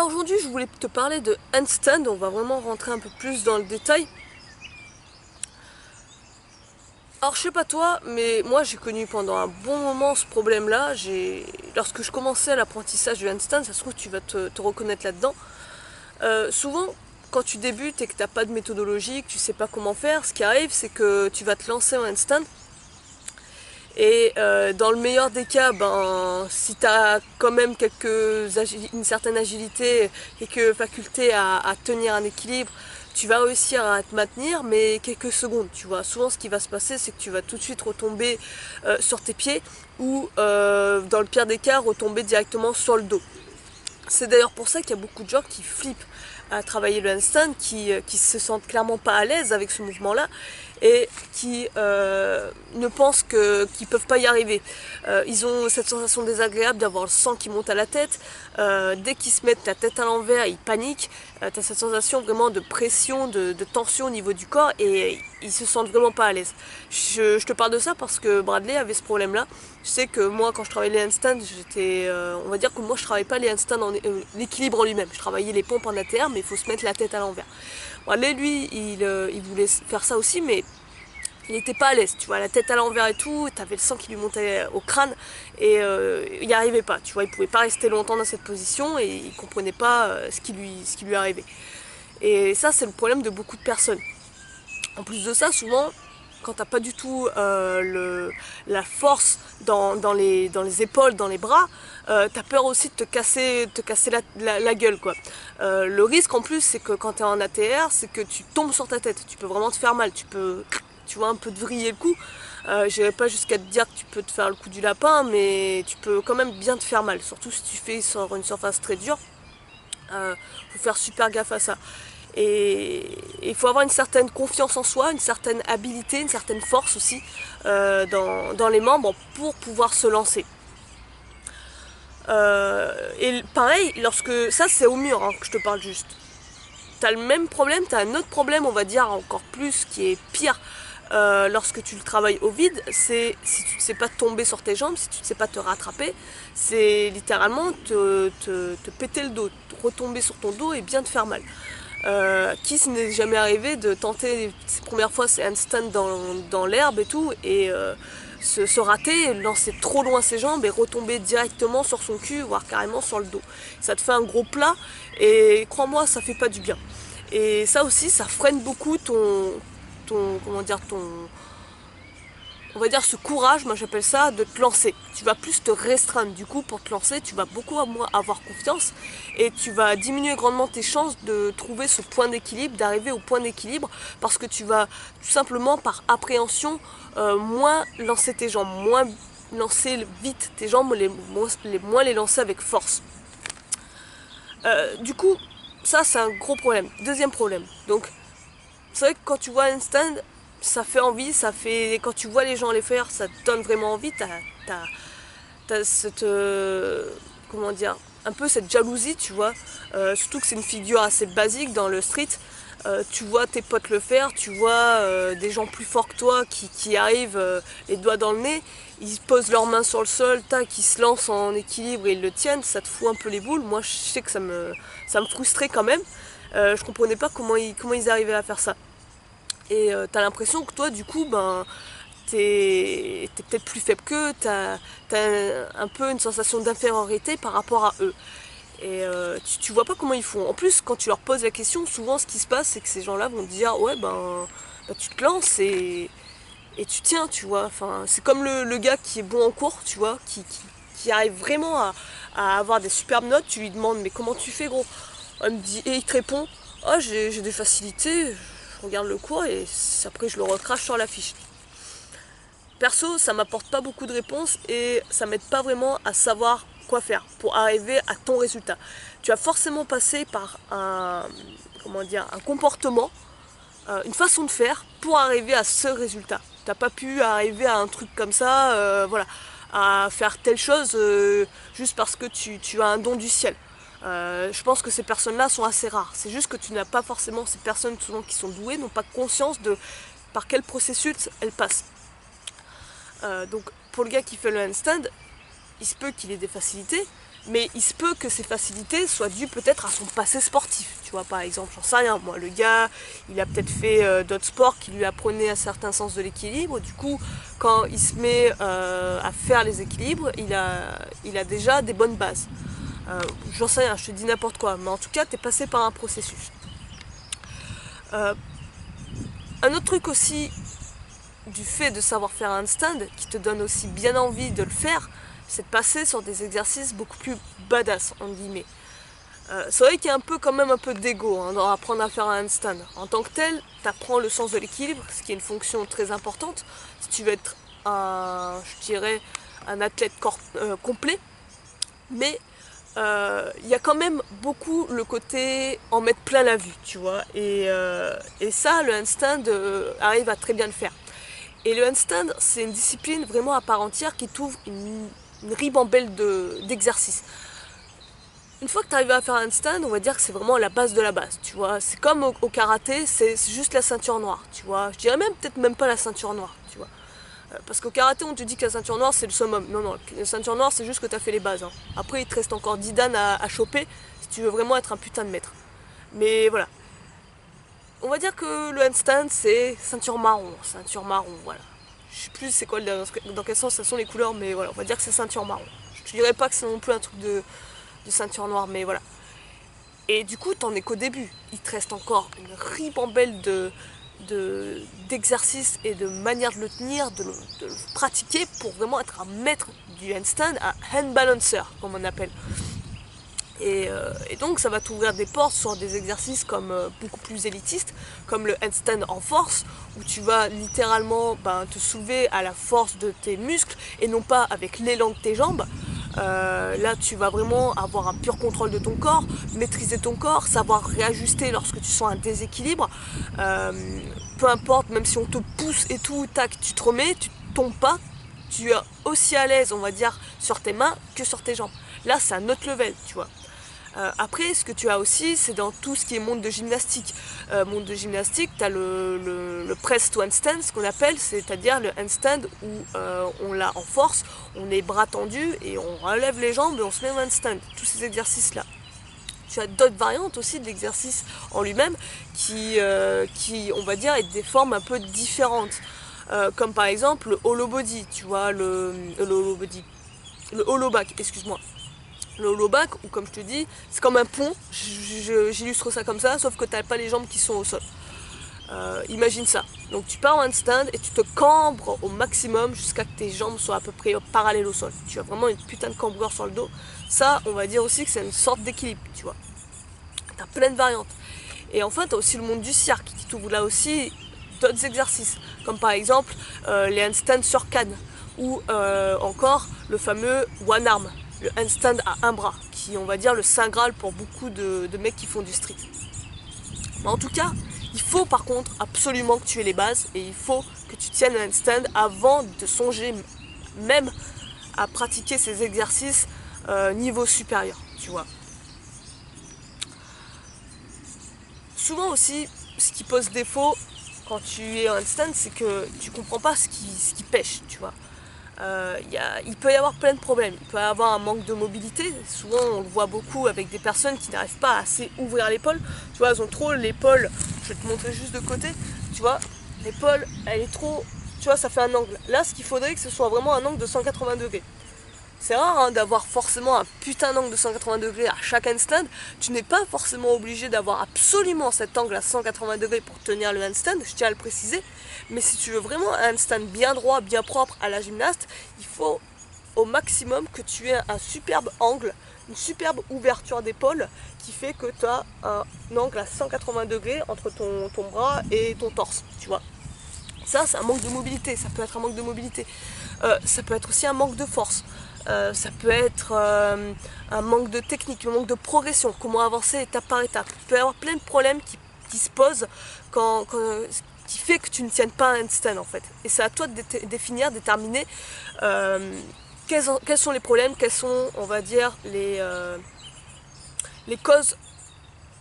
Alors aujourd'hui je voulais te parler de handstand, on va vraiment rentrer un peu plus dans le détail. Alors je sais pas toi, mais moi j'ai connu pendant un bon moment ce problème-là. Lorsque je commençais l'apprentissage du handstand, ça se trouve tu vas te reconnaître là-dedans. Souvent quand tu débutes et que t'as pas de méthodologie, que tu sais pas comment faire, ce qui arrive c'est que tu vas te lancer en handstand. Et dans le meilleur des cas, ben, si tu as quand même une certaine agilité, quelques facultés à tenir un équilibre, tu vas réussir à te maintenir, mais quelques secondes, tu vois. Souvent, ce qui va se passer, c'est que tu vas tout de suite retomber sur tes pieds ou, dans le pire des cas, retomber directement sur le dos. C'est d'ailleurs pour ça qu'il y a beaucoup de gens qui flippent à travailler le handstand, qui se sentent clairement pas à l'aise avec ce mouvement-là et qui ne pensent qu'ils peuvent pas y arriver. Ils ont cette sensation désagréable d'avoir le sang qui monte à la tête. Dès qu'ils se mettent la tête à l'envers, ils paniquent. Tu as cette sensation vraiment de pression, de tension au niveau du corps et ils se sentent vraiment pas à l'aise. Je te parle de ça parce que Bradley avait ce problème-là. Je sais que moi, quand je travaillais les handstands, on va dire que moi, je travaillais pas les handstands, l'équilibre en lui-même. Je travaillais les pompes en ATR, mais il faut se mettre la tête à l'envers. Bradley, lui, il voulait faire ça aussi, mais il n'était pas à l'aise, tu vois, la tête à l'envers et tout, t'avais le sang qui lui montait au crâne et il n'y arrivait pas, tu vois, il pouvait pas rester longtemps dans cette position et il comprenait pas ce qui lui arrivait. Et ça, c'est le problème de beaucoup de personnes. En plus de ça, souvent, quand t'as pas du tout la force dans les épaules, dans les bras, t'as peur aussi de te casser la gueule, quoi. Le risque en plus, c'est que quand t'es en ATR, c'est que tu tombes sur ta tête. Tu peux vraiment te faire mal, tu vois, un peu te vriller le cou. J'irai pas jusqu'à te dire que tu peux te faire le coup du lapin, mais tu peux quand même bien te faire mal, surtout si tu fais sur une surface très dure. Faut faire super gaffe à ça. Et il faut avoir une certaine confiance en soi, une certaine habilité, une certaine force aussi dans les membres pour pouvoir se lancer. Et pareil, ça c'est au mur, hein, que je te parle juste. T'as le même problème, t'as un autre problème, on va dire encore plus, qui est pire lorsque tu le travailles au vide, c'est si tu ne sais pas tomber sur tes jambes, si tu ne sais pas te rattraper, c'est littéralement te péter le dos, retomber sur ton dos et bien te faire mal. Qui ce n'est jamais arrivé de tenter ses premières fois ses handstands dans l'herbe et tout et se rater, lancer trop loin ses jambes et retomber directement sur son cul, voire carrément sur le dos. Ça te fait un gros plat et crois-moi, ça fait pas du bien. Et ça aussi, ça freine beaucoup on va dire ce courage, moi j'appelle ça, de te lancer. Tu vas plus te restreindre du coup pour te lancer, tu vas beaucoup moins avoir confiance et tu vas diminuer grandement tes chances de trouver ce point d'équilibre, d'arriver au point d'équilibre parce que tu vas tout simplement par appréhension moins lancer tes jambes, moins lancer vite tes jambes, moins les lancer avec force. Du coup, ça c'est un gros problème. Deuxième problème, donc c'est vrai que quand tu vois un stand, ça fait envie, quand tu vois les gens les faire, ça te donne vraiment envie, t'as cette, comment dire, un peu cette jalousie, tu vois, surtout que c'est une figure assez basique dans le street, tu vois tes potes le faire, tu vois des gens plus forts que toi qui arrivent les doigts dans le nez, ils posent leurs mains sur le sol, tac, ils se lancent en équilibre et ils le tiennent, ça te fout un peu les boules. Moi je sais que ça me frustrait quand même, je comprenais pas comment ils arrivaient à faire ça. Et t'as l'impression que toi du coup ben t'es peut-être plus faible qu'eux, t'as un peu une sensation d'infériorité par rapport à eux. Et tu vois pas comment ils font. En plus, quand tu leur poses la question, souvent ce qui se passe, c'est que ces gens-là vont te dire ouais ben tu te lances et tu tiens, tu vois. Enfin, c'est comme le gars qui est bon en cours, tu vois, qui arrive vraiment à avoir des superbes notes. Tu lui demandes mais comment tu fais gros? Il me dit et il te répond oh j'ai des facilités. Je regarde le cours et après je le recrache sur la fiche. Perso, ça m'apporte pas beaucoup de réponses et ça m'aide pas vraiment à savoir quoi faire pour arriver à ton résultat. Tu vas forcément passer par un comportement, une façon de faire pour arriver à ce résultat. Tu n'as pas pu arriver à un truc comme ça, voilà, à faire telle chose juste parce que tu as un don du ciel. Je pense que ces personnes-là sont assez rares. C'est juste que tu n'as pas forcément, ces personnes souvent qui sont douées n'ont pas conscience de par quel processus elles passent. Donc pour le gars qui fait le handstand, il se peut qu'il ait des facilités, Mais il se peut que ces facilités soient dues peut-être à son passé sportif. Tu vois, par exemple, j'en sais rien, moi, le gars, il a peut-être fait d'autres sports qui lui apprenaient un certain sens de l'équilibre. Du coup, quand il se met à faire les équilibres, il a déjà des bonnes bases. J'en sais rien, je te dis n'importe quoi, mais en tout cas, tu es passé par un processus. Un autre truc aussi, du fait de savoir faire un handstand, qui te donne aussi bien envie de le faire, c'est de passer sur des exercices beaucoup plus badass, en guillemets. C'est vrai qu'il y a quand même un peu d'ego dans apprendre à faire un handstand. En tant que tel, tu apprends le sens de l'équilibre, ce qui est une fonction très importante. Si tu veux être je dirais, un athlète complet. Mais il y a quand même beaucoup le côté en mettre plein la vue, tu vois. Et ça, le handstand arrive à très bien le faire. Et le handstand, c'est une discipline vraiment à part entière qui t'ouvre une ribambelle d'exercices. Une fois que tu arrives à faire un handstand, on va dire que c'est vraiment la base de la base, tu vois. C'est comme au karaté, c'est juste la ceinture noire, tu vois. Je dirais même peut-être même pas la ceinture noire, tu vois. Parce qu'au karaté, on te dit que la ceinture noire, c'est le summum. Non, non, la ceinture noire, c'est juste que tu as fait les bases. Après, il te reste encore 10 dan à choper si tu veux vraiment être un putain de maître. Mais voilà. On va dire que le handstand, c'est ceinture marron, voilà. Je sais plus c'est quoi, dans quel sens ça sont les couleurs, mais voilà, on va dire que c'est ceinture marron. Je te dirais pas que c'est non plus un truc de ceinture noire, mais voilà. Et du coup, t'en es qu'au début. Il te reste encore une ribambelle d'exercices et de manières de le tenir, de le pratiquer pour vraiment être un maître du handstand, un hand balancer, comme on appelle. Et donc ça va t'ouvrir des portes sur des exercices beaucoup plus élitistes, comme le handstand en force, où tu vas littéralement te soulever à la force de tes muscles et non pas avec l'élan de tes jambes. Là tu vas vraiment avoir un pur contrôle de ton corps, maîtriser ton corps, savoir réajuster lorsque tu sens un déséquilibre. Peu importe, même si on te pousse et tout, tac, tu te remets, tu ne tombes pas, tu es aussi à l'aise, on va dire, sur tes mains que sur tes jambes. Là c'est un autre level, tu vois. Après, ce que tu as aussi, c'est dans tout ce qui est monde de gymnastique. Monde de gymnastique, tu as le press to handstand, ce qu'on appelle, c'est-à-dire le handstand où on l'a en force, on est bras tendus et on relève les jambes et on se met en handstand. Tous ces exercices-là. Tu as d'autres variantes aussi de l'exercice en lui-même qui, on va dire, est des formes un peu différentes. Comme par exemple le hollow body, tu vois, le hollow back, excuse-moi. Le hollow back, ou comme je te dis, c'est comme un pont, j'illustre ça comme ça, sauf que tu n'as pas les jambes qui sont au sol. Imagine ça. Donc tu pars en handstand et tu te cambres au maximum jusqu'à que tes jambes soient à peu près parallèles au sol. Tu as vraiment une putain de cambrure sur le dos. Ça, on va dire aussi que c'est une sorte d'équilibre, tu vois. Tu as plein de variantes. Et enfin, tu as aussi le monde du cirque qui t'ouvre là aussi d'autres exercices, comme par exemple les handstands sur canne, ou encore le fameux one arm, le handstand à un bras, qui est, on va dire, le saint graal pour beaucoup de mecs qui font du street. Mais en tout cas, il faut par contre absolument que tu aies les bases et il faut que tu tiennes un handstand avant de songer même à pratiquer ces exercices niveau supérieur, tu vois. Souvent aussi, ce qui pose défaut quand tu es en handstand, c'est que tu comprends pas ce qui pêche, tu vois. Il peut y avoir plein de problèmes. Il peut y avoir un manque de mobilité. Souvent, on le voit beaucoup avec des personnes qui n'arrivent pas à assez ouvrir l'épaule. Tu vois, elles ont trop l'épaule. Je vais te montrer juste de côté. Tu vois, l'épaule, elle est trop. Tu vois, ça fait un angle. Là, ce qu'il faudrait que ce soit vraiment un angle de 180 degrés. C'est rare d'avoir forcément un putain d'angle de 180 degrés à chaque handstand. Tu n'es pas forcément obligé d'avoir absolument cet angle à 180 degrés pour tenir le handstand, je tiens à le préciser. Mais si tu veux vraiment un handstand bien droit, bien propre à la gymnaste, il faut au maximum que tu aies un superbe angle, une superbe ouverture d'épaule qui fait que tu as un angle à 180 degrés entre ton bras et ton torse, tu vois. Ça, c'est un manque de mobilité, ça peut être un manque de mobilité. Ça peut être aussi un manque de force. Ça peut être un manque de technique, un manque de progression, comment avancer étape par étape. Il peut y avoir plein de problèmes qui se posent qui fait que tu ne tiennes pas un handstand en fait. Et c'est à toi de déterminer quels sont les problèmes, quelles sont, on va dire, les causes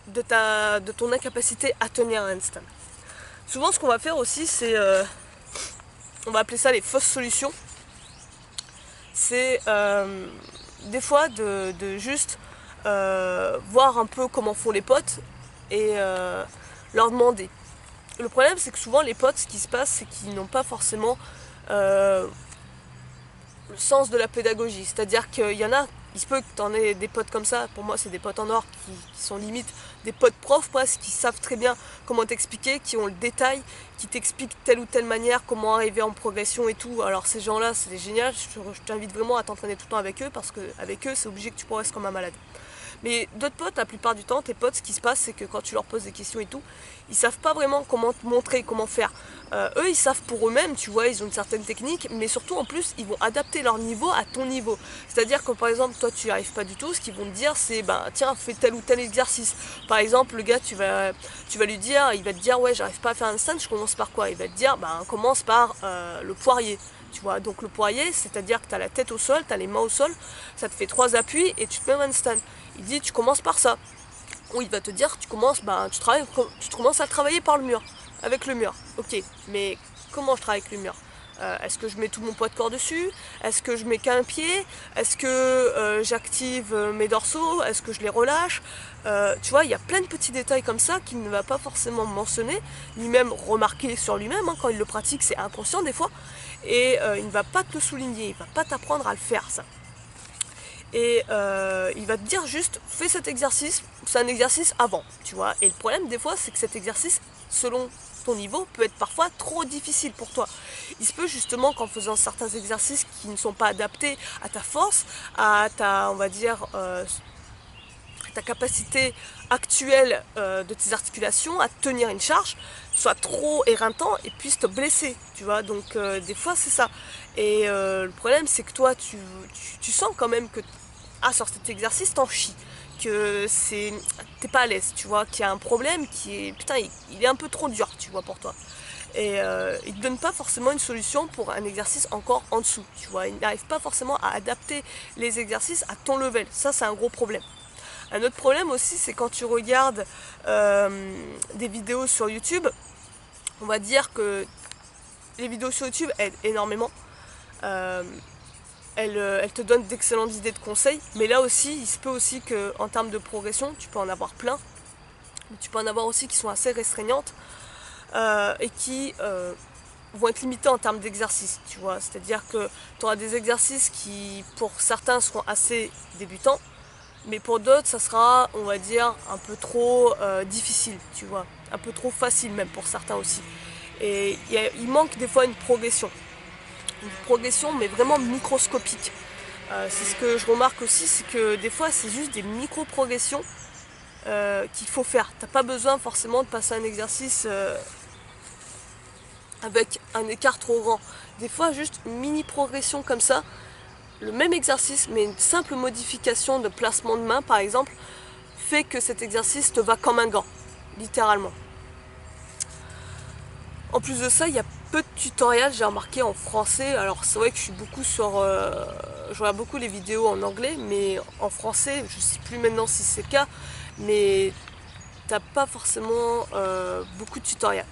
de ton incapacité à tenir un handstand. Souvent, ce qu'on va faire aussi, c'est, on va appeler ça les fausses solutions. C'est des fois de juste voir un peu comment font les potes et leur demander. Le problème, c'est que souvent les potes, ce qui se passe, c'est qu'ils n'ont pas forcément le sens de la pédagogie. C'est-à-dire qu'il y en a, il se peut que tu en aies des potes comme ça, pour moi c'est des potes en or qui sont limite des potes profs presque, qui savent très bien comment t'expliquer, qui ont le détail, qui t'expliquent telle ou telle manière, comment arriver en progression et tout. Alors ces gens-là, c'est génial, je t'invite vraiment à t'entraîner tout le temps avec eux, parce qu'avec eux, c'est obligé que tu progresses comme un malade. Mais d'autres potes, la plupart du temps, tes potes, ce qui se passe, c'est que quand tu leur poses des questions et tout, ils savent pas vraiment comment te montrer, comment faire. Eux, ils savent pour eux-mêmes, tu vois, ils ont une certaine technique, mais surtout, en plus, ils vont adapter leur niveau à ton niveau. C'est-à-dire que, par exemple, toi, tu n'y arrives pas du tout, ce qu'ils vont te dire, c'est, ben, tiens, fais tel ou tel exercice. Par exemple, le gars, tu vas lui dire, il va te dire, ouais, j'arrive pas à faire un stand, je commence par quoi? Il va te dire, ben, commence par le poirier. Tu vois, donc le poirier, c'est-à-dire que tu as la tête au sol, tu as les mains au sol, ça te fait 3 appuis et tu te mets en handstand. Il dit tu commences par ça. Ou il va te dire tu commences à travailler par le mur, avec le mur. Ok, mais comment je travaille avec le mur? Est-ce que je mets tout mon poids de corps dessus? Est-ce que je mets qu'un pied? Est-ce que j'active mes dorsaux? Est-ce que je les relâche? Tu vois, il y a plein de petits détails comme ça qu'il ne va pas forcément mentionner, ni même remarquer sur lui-même. Quand il le pratique, c'est inconscient des fois. Et il ne va pas te le souligner, il ne va pas t'apprendre à le faire, ça. Et il va te dire juste, fais cet exercice, c'est un exercice avant, tu vois. Et le problème des fois, c'est que cet exercice, selon ton niveau, peut être parfois trop difficile pour toi. Il se peut justement qu'en faisant certains exercices qui ne sont pas adaptés à ta force, à ta, on va dire, ta capacité actuelle de tes articulations à tenir une charge soit trop éreintant et puisse te blesser, tu vois. Donc des fois c'est ça. Et le problème c'est que toi tu sens quand même que sur cet exercice t'en chies, que t'es pas à l'aise, tu vois, qu'il y a un problème qui est putain il est un peu trop dur, tu vois, pour toi. Et il ne donne pas forcément une solution pour un exercice encore en dessous, tu vois. Il n'arrive pas forcément à adapter les exercices à ton level. Ça c'est un gros problème. Un autre problème aussi, c'est quand tu regardes des vidéos sur YouTube, on va dire que les vidéos sur YouTube aident énormément. Elles te donnent d'excellentes idées de conseils, mais là aussi, il se peut aussi qu'en termes de progression, tu peux en avoir plein, mais tu peux en avoir aussi qui sont assez restreignantes et qui vont être limitées en termes d'exercices, tu vois. C'est-à-dire que tu auras des exercices qui, pour certains, seront assez débutants, mais pour d'autres, ça sera, on va dire, un peu trop difficile, tu vois. Un peu trop facile même pour certains aussi. Et il manque des fois une progression. Une progression, mais vraiment microscopique. C'est ce que je remarque aussi, c'est que des fois, c'est juste des micro-progressions qu'il faut faire. T'as pas besoin forcément de passer un exercice avec un écart trop grand. Des fois, juste une mini-progression comme ça, le même exercice, mais une simple modification de placement de main, par exemple, fait que cet exercice te va comme un gant, littéralement. En plus de ça, il y a peu de tutoriels, j'ai remarqué, en français. Alors c'est vrai que je suis beaucoup je regarde beaucoup les vidéos en anglais, mais en français, je ne sais plus maintenant si c'est le cas, mais t'as pas forcément beaucoup de tutoriels.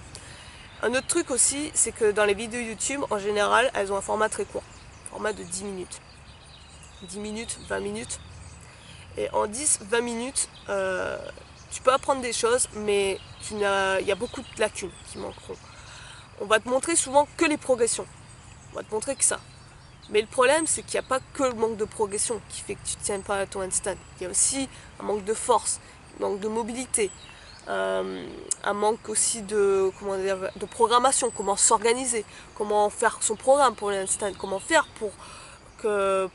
Un autre truc aussi, c'est que dans les vidéos YouTube, en général, elles ont un format très court, format de 10 minutes. 10 minutes, 20 minutes. Et en 10-20 minutes, tu peux apprendre des choses, mais il y a beaucoup de lacunes qui manqueront. On va te montrer souvent que les progressions. On va te montrer que ça. Mais le problème, c'est qu'il n'y a pas que le manque de progression qui fait que tu ne tiens pas à ton handstand. Il y a aussi un manque de force, un manque de mobilité, un manque aussi de programmation, comment s'organiser, comment faire son programme pour le handstand, comment faire pour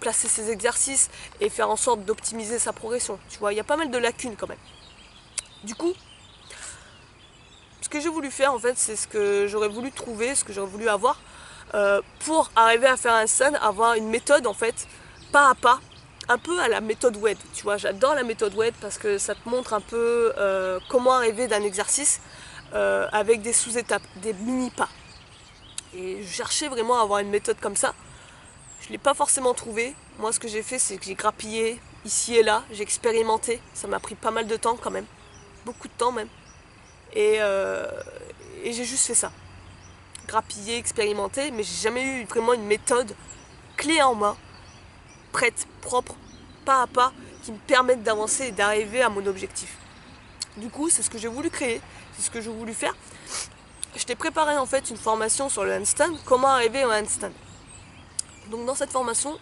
placer ses exercices et faire en sorte d'optimiser sa progression. Tu vois, il y a pas mal de lacunes quand même. Du coup, ce que j'ai voulu faire en fait, c'est ce que j'aurais voulu trouver, ce que j'aurais voulu avoir pour arriver à faire un stand, avoir une méthode en fait, pas à pas, un peu à la méthode WED. Tu vois, j'adore la méthode WED parce que ça te montre un peu comment arriver d'un exercice avec des sous-étapes, des mini-pas. Et je cherchais vraiment à avoir une méthode comme ça. Je ne l'ai pas forcément trouvé. Moi, ce que j'ai fait, c'est que j'ai grappillé ici et là. J'ai expérimenté. Ça m'a pris pas mal de temps quand même. Beaucoup de temps même. Et j'ai juste fait ça. Grappiller, expérimenter. Mais j'ai jamais eu vraiment une méthode clé en main, prête, propre, pas à pas qui me permettent d'avancer et d'arriver à mon objectif. Du coup, c'est ce que j'ai voulu créer, c'est ce que j'ai voulu faire. Je t'ai préparé en fait une formation sur le handstand, comment arriver au handstand. Donc dans cette formation,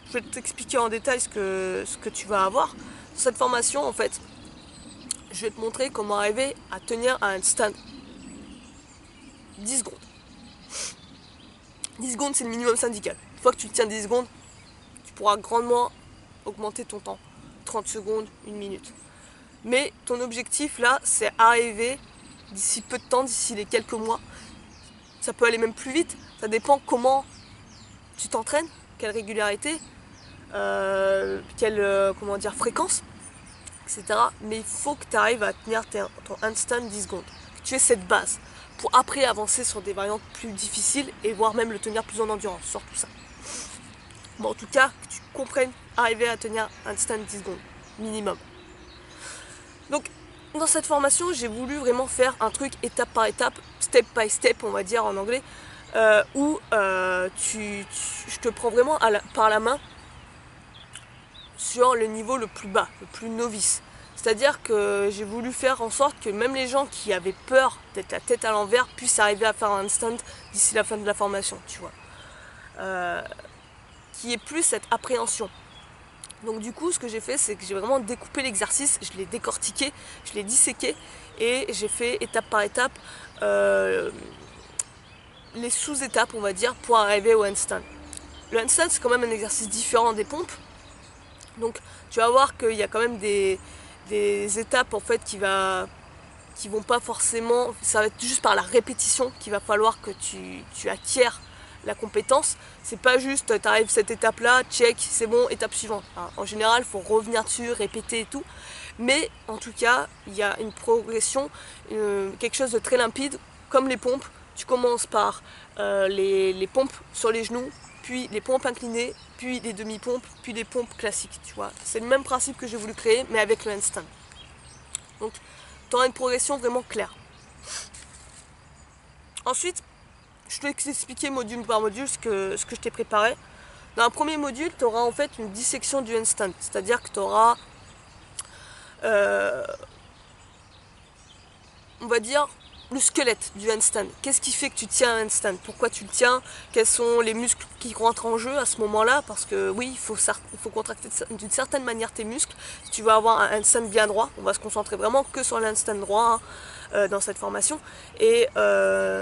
je vais t'expliquer en détail ce que tu vas avoir. Dans cette formation, en fait, je vais te montrer comment arriver à tenir un handstand 10 secondes. 10 secondes, c'est le minimum syndical. Une fois que tu tiens 10 secondes, tu pourras grandement augmenter ton temps. 30 secondes, 1 minute. Mais ton objectif là, c'est arriver d'ici peu de temps, d'ici les quelques mois. Ça peut aller même plus vite. Ça dépend comment tu t'entraînes, quelle régularité, quelle fréquence, etc. Mais il faut que tu arrives à tenir ton handstand 10 secondes. Que tu aies cette base pour après avancer sur des variantes plus difficiles et voire même le tenir plus en endurance, sur tout ça. Bon, en tout cas, que tu comprennes arriver à tenir un handstand 10 secondes, minimum. Donc, dans cette formation, j'ai voulu vraiment faire un truc étape par étape, step by step, on va dire en anglais, où je te prends vraiment par la main sur le niveau le plus bas, le plus novice. C'est-à-dire que j'ai voulu faire en sorte que même les gens qui avaient peur d'être la tête à l'envers puissent arriver à faire un handstand d'ici la fin de la formation, tu vois. Qui ait plus cette appréhension. Donc du coup, ce que j'ai fait, c'est que j'ai vraiment découpé l'exercice, je l'ai décortiqué, je l'ai disséqué et j'ai fait étape par étape les sous-étapes, on va dire, pour arriver au handstand. Le handstand, c'est quand même un exercice différent des pompes. Donc tu vas voir qu'il y a quand même des étapes en fait qui vont pas forcément, ça va être juste par la répétition qu'il va falloir que tu acquiers la compétence. C'est pas juste tu arrives cette étape là, check, c'est bon, étape suivante. En général, il faut revenir dessus, répéter et tout. Mais en tout cas, il y a une progression, quelque chose de très limpide, comme les pompes. Tu commences par les pompes sur les genoux, puis les pompes inclinées, puis les demi-pompes, puis les pompes classiques, tu vois. C'est le même principe que j'ai voulu créer, mais avec le handstand. Donc, tu auras une progression vraiment claire. Ensuite, je te vais expliquer module par module ce que je t'ai préparé. Dans un premier module, tu auras en fait une dissection du handstand, c'est-à-dire que tu auras, on va dire, le squelette du handstand. Qu'est-ce qui fait que tu tiens un handstand? Pourquoi tu le tiens? Quels sont les muscles qui rentrent en jeu à ce moment-là? Parce que oui, il faut contracter d'une certaine manière tes muscles. Si tu veux avoir un handstand bien droit, on va se concentrer vraiment que sur le handstand droit dans cette formation. Et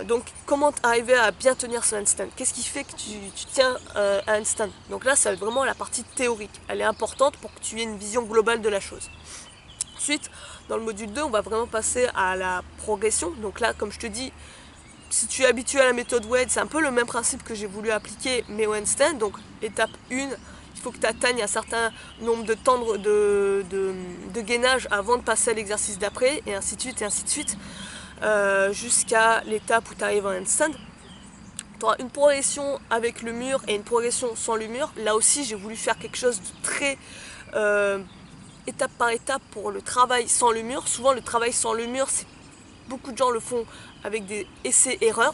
donc, comment arriver à bien tenir ce handstand? Qu'est-ce qui fait que tu tiens un handstand? Donc là, c'est vraiment la partie théorique. Elle est importante pour que tu aies une vision globale de la chose. Ensuite, dans le module 2, on va vraiment passer à la progression. Donc là, comme je te dis, si tu es habitué à la méthode WED, c'est un peu le même principe que j'ai voulu appliquer, mais au handstand. Donc, étape 1, il faut que tu atteignes un certain nombre de temps de gainage avant de passer à l'exercice d'après, et ainsi de suite, jusqu'à l'étape où tu arrives en handstand. Tu auras une progression avec le mur et une progression sans le mur. Là aussi, j'ai voulu faire quelque chose de très étape par étape pour le travail sans le mur. Souvent, le travail sans le mur, beaucoup de gens le font avec des essais-erreurs.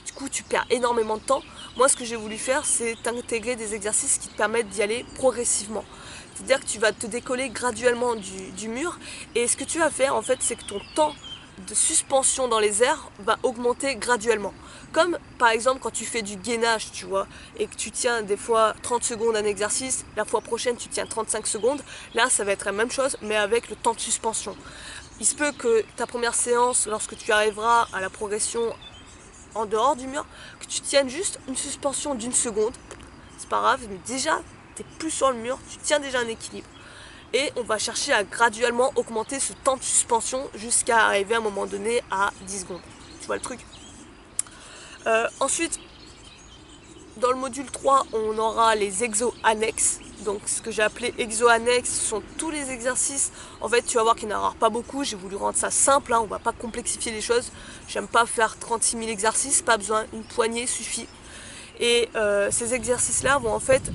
Du coup, tu perds énormément de temps. Moi, ce que j'ai voulu faire, c'est t'intégrer des exercices qui te permettent d'y aller progressivement. C'est-à-dire que tu vas te décoller graduellement du mur. Et ce que tu vas faire, en fait, c'est que ton temps de suspension dans les airs va augmenter graduellement. Comme par exemple quand tu fais du gainage, tu vois, et que tu tiens des fois 30 secondes un exercice, la fois prochaine tu tiens 35 secondes, là ça va être la même chose mais avec le temps de suspension. Il se peut que ta première séance, lorsque tu arriveras à la progression en dehors du mur, que tu tiennes juste une suspension d'1 seconde, c'est pas grave, mais déjà tu n'es plus sur le mur, tu tiens déjà un équilibre. Et on va chercher à graduellement augmenter ce temps de suspension jusqu'à arriver à un moment donné à 10 secondes. Tu vois le truc? Ensuite, dans le module 3, on aura les exos annexes. Donc ce que j'ai appelé exos annexes, ce sont tous les exercices. En fait, tu vas voir qu'il n'y en aura pas beaucoup. J'ai voulu rendre ça simple, hein. On ne va pas complexifier les choses. J'aime pas faire 36 000 exercices, pas besoin, une poignée suffit. Et ces exercices-là vont en fait...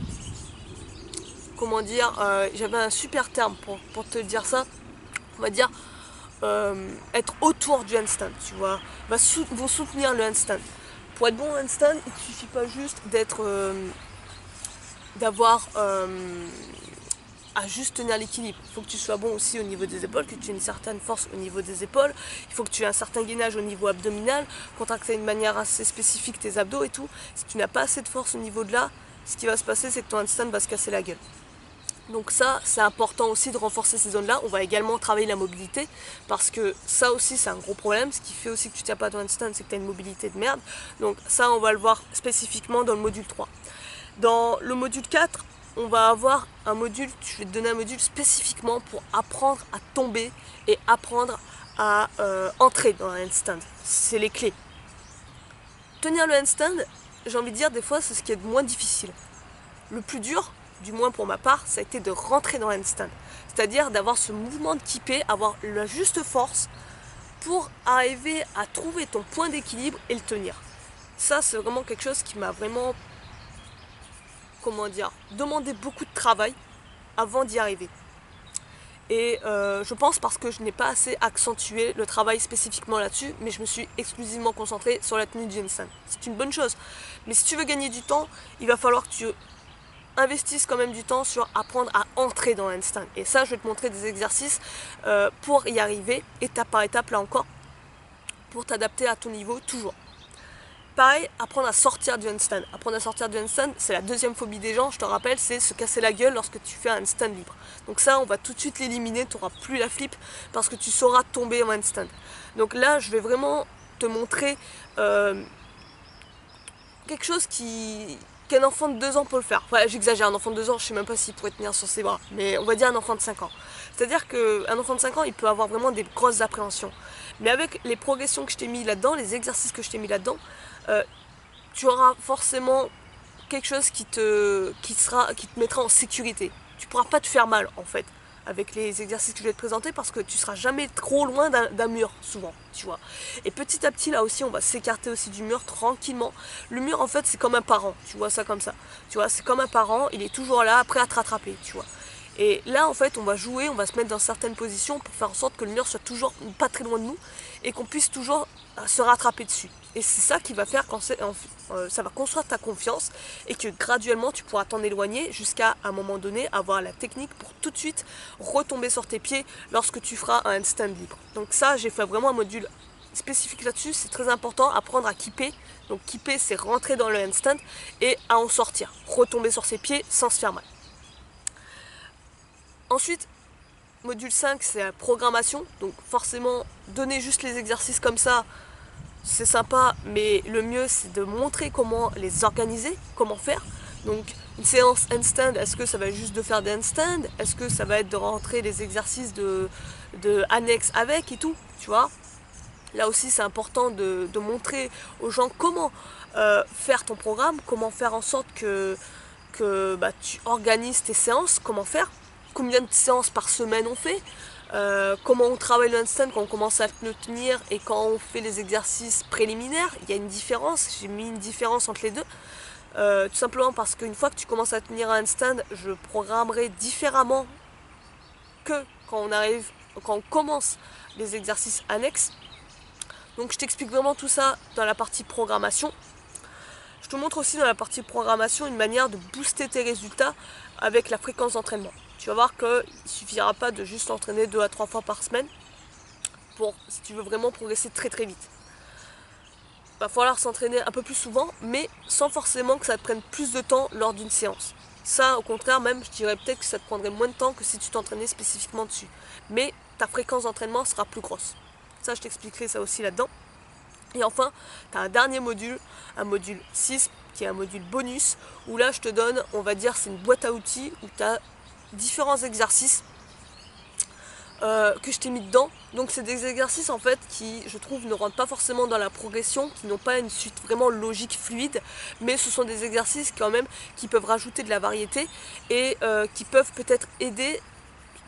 Comment dire, j'avais un super terme pour te dire ça, on va dire être autour du handstand, tu vois, vont soutenir le handstand. Pour être bon au handstand, il ne suffit pas juste d'avoir à juste tenir l'équilibre. Il faut que tu sois bon aussi au niveau des épaules, que tu aies une certaine force au niveau des épaules. Il faut que tu aies un certain gainage au niveau abdominal, contracter d'une manière assez spécifique tes abdos et tout. Si tu n'as pas assez de force au niveau de là, ce qui va se passer, c'est que ton handstand va se casser la gueule. Donc ça, c'est important aussi de renforcer ces zones-là. On va également travailler la mobilité, parce que ça aussi, c'est un gros problème. Ce qui fait aussi que tu tiens pas ton handstand, c'est que tu as une mobilité de merde. Donc ça, on va le voir spécifiquement dans le module 3. Dans le module 4, on va avoir un module, je vais te donner un module spécifiquement pour apprendre à tomber et apprendre à entrer dans un handstand. C'est les clés. Tenir le handstand, j'ai envie de dire, des fois, c'est ce qui est le moins difficile. Le plus dur, du moins pour ma part, ça a été de rentrer dans un handstand. C'est-à-dire d'avoir ce mouvement de kippé, avoir la juste force pour arriver à trouver ton point d'équilibre et le tenir. Ça, c'est vraiment quelque chose qui m'a vraiment, demandé beaucoup de travail avant d'y arriver. Et je pense parce que je n'ai pas assez accentué le travail spécifiquement là-dessus, mais je me suis exclusivement concentrée sur la tenue du handstand. C'est une bonne chose. Mais si tu veux gagner du temps, il va falloir que tu investissent quand même du temps sur apprendre à entrer dans le handstand. Et ça, je vais te montrer des exercices pour y arriver, étape par étape, là encore, pour t'adapter à ton niveau, toujours. Pareil, apprendre à sortir du handstand. Apprendre à sortir du handstand, c'est la deuxième phobie des gens, je te rappelle, c'est se casser la gueule lorsque tu fais un handstand libre. Donc ça, on va tout de suite l'éliminer, tu n'auras plus la flip, parce que tu sauras tomber en handstand. Donc là, je vais vraiment te montrer quelque chose qu'un enfant de 2 ans peut le faire. Ouais, j'exagère, un enfant de 2 ans, je sais même pas s'il pourrait tenir sur ses bras, mais on va dire un enfant de 5 ans. C'est-à-dire qu'un enfant de 5 ans, il peut avoir vraiment des grosses appréhensions. Mais avec les progressions que je t'ai mis là-dedans, les exercices que je t'ai mis là-dedans, tu auras forcément quelque chose qui te mettra en sécurité. Tu pourras pas te faire mal, en fait, avec les exercices que je vais te présenter, parce que tu seras jamais trop loin d'un mur, souvent, tu vois. Et petit à petit, là aussi, on va s'écarter aussi du mur tranquillement. Le mur, en fait, c'est comme un parent, tu vois ça comme ça. Tu vois, c'est comme un parent, il est toujours là, prêt à te rattraper, tu vois. Et là, en fait, on va jouer, on va se mettre dans certaines positions pour faire en sorte que le mur soit toujours pas très loin de nous et qu'on puisse toujours se rattraper dessus. Et c'est ça qui va faire quand ça va construire ta confiance et que graduellement tu pourras t'en éloigner jusqu'à un moment donné avoir la technique pour tout de suite retomber sur tes pieds lorsque tu feras un handstand libre. Donc ça, j'ai fait vraiment un module spécifique là-dessus, c'est très important, apprendre à kipper. Donc kipper, c'est rentrer dans le handstand et à en sortir, retomber sur ses pieds sans se faire mal. Ensuite, module 5, c'est la programmation. Donc forcément, donner juste les exercices comme ça, c'est sympa, mais le mieux, c'est de montrer comment les organiser, comment faire. Donc une séance handstand, est-ce que ça va être juste de faire des handstands? Est-ce que ça va être de rentrer les exercices de annexes avec et tout, tu vois? Là aussi, c'est important de montrer aux gens comment faire ton programme, comment faire en sorte que tu organises tes séances, comment faire, combien de séances par semaine on fait, comment on travaille le handstand quand on commence à le tenir et quand on fait les exercices préliminaires. Il y a une différence, j'ai mis une différence entre les deux. Tout simplement parce qu'une fois que tu commences à tenir un handstand, je programmerai différemment que quand on commence les exercices annexes. Donc je t'explique vraiment tout ça dans la partie programmation. Je te montre aussi dans la partie programmation une manière de booster tes résultats avec la fréquence d'entraînement. Tu vas voir qu'il ne suffira pas de juste t'entraîner 2 à 3 fois par semaine si tu veux vraiment progresser très très vite. Il va falloir s'entraîner un peu plus souvent, mais sans forcément que ça te prenne plus de temps lors d'une séance. Ça, au contraire, même, je dirais peut-être que ça te prendrait moins de temps que si tu t'entraînais spécifiquement dessus. Mais ta fréquence d'entraînement sera plus grosse. Ça, je t'expliquerai ça aussi là-dedans. Et enfin, tu as un dernier module, un module 6, qui est un module bonus, où là, je te donne, on va dire, c'est une boîte à outils, où tu as différents exercices que je t'ai mis dedans. Donc c'est des exercices en fait qui, je trouve, ne rentrent pas forcément dans la progression, qui n'ont pas une suite vraiment logique, fluide, mais ce sont des exercices quand même qui peuvent rajouter de la variété et qui peuvent peut-être aider.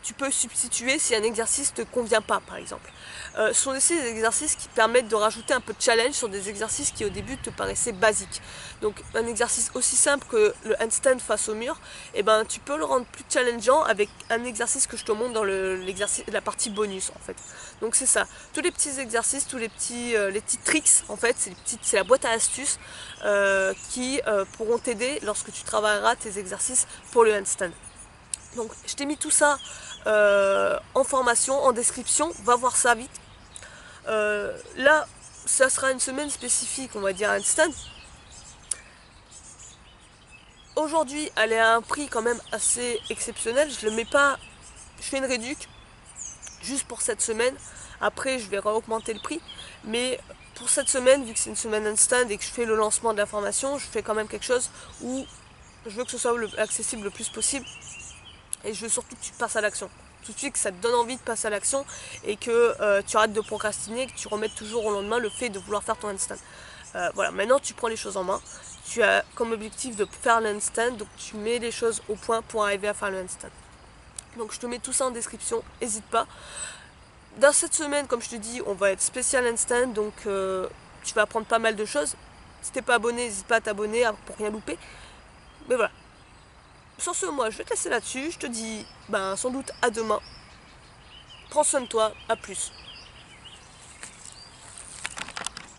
Tu peux substituer si un exercice ne te convient pas, par exemple. Ce sont aussi des exercices qui permettent de rajouter un peu de challenge sur des exercices qui au début te paraissaient basiques. Donc un exercice aussi simple que le handstand face au mur, eh ben, tu peux le rendre plus challengeant avec un exercice que je te montre dans la partie bonus en fait. Donc c'est ça, tous les petits exercices, tous les petits tricks en fait, c'est la boîte à astuces qui pourront t'aider lorsque tu travailleras tes exercices pour le handstand. Donc je t'ai mis tout ça en formation, en description, va voir ça vite. Là, ça sera une semaine spécifique, on va dire handstand. Aujourd'hui, elle est à un prix quand même assez exceptionnel. Je le mets pas, je fais une réduc juste pour cette semaine. Après, je vais augmenter le prix. Mais pour cette semaine, vu que c'est une semaine handstand et que je fais le lancement de la formation, je fais quand même quelque chose où je veux que ce soit accessible le plus possible. Et je veux surtout que tu passes à l'action. Tout de suite que ça te donne envie de passer à l'action et que tu arrêtes de procrastiner, que tu remettes toujours au lendemain le fait de vouloir faire ton handstand. Voilà, maintenant tu prends les choses en main. Tu as comme objectif de faire le handstand, donc tu mets les choses au point pour arriver à faire le handstand. Donc je te mets tout ça en description, n'hésite pas. Dans cette semaine, comme je te dis, on va être spécial handstand, donc tu vas apprendre pas mal de choses. Si t'es pas abonné, n'hésite pas à t'abonner pour rien louper. Mais voilà. Sur ce, moi, je vais te laisser là-dessus. Je te dis, sans doute à demain. Prends soin de toi. À plus.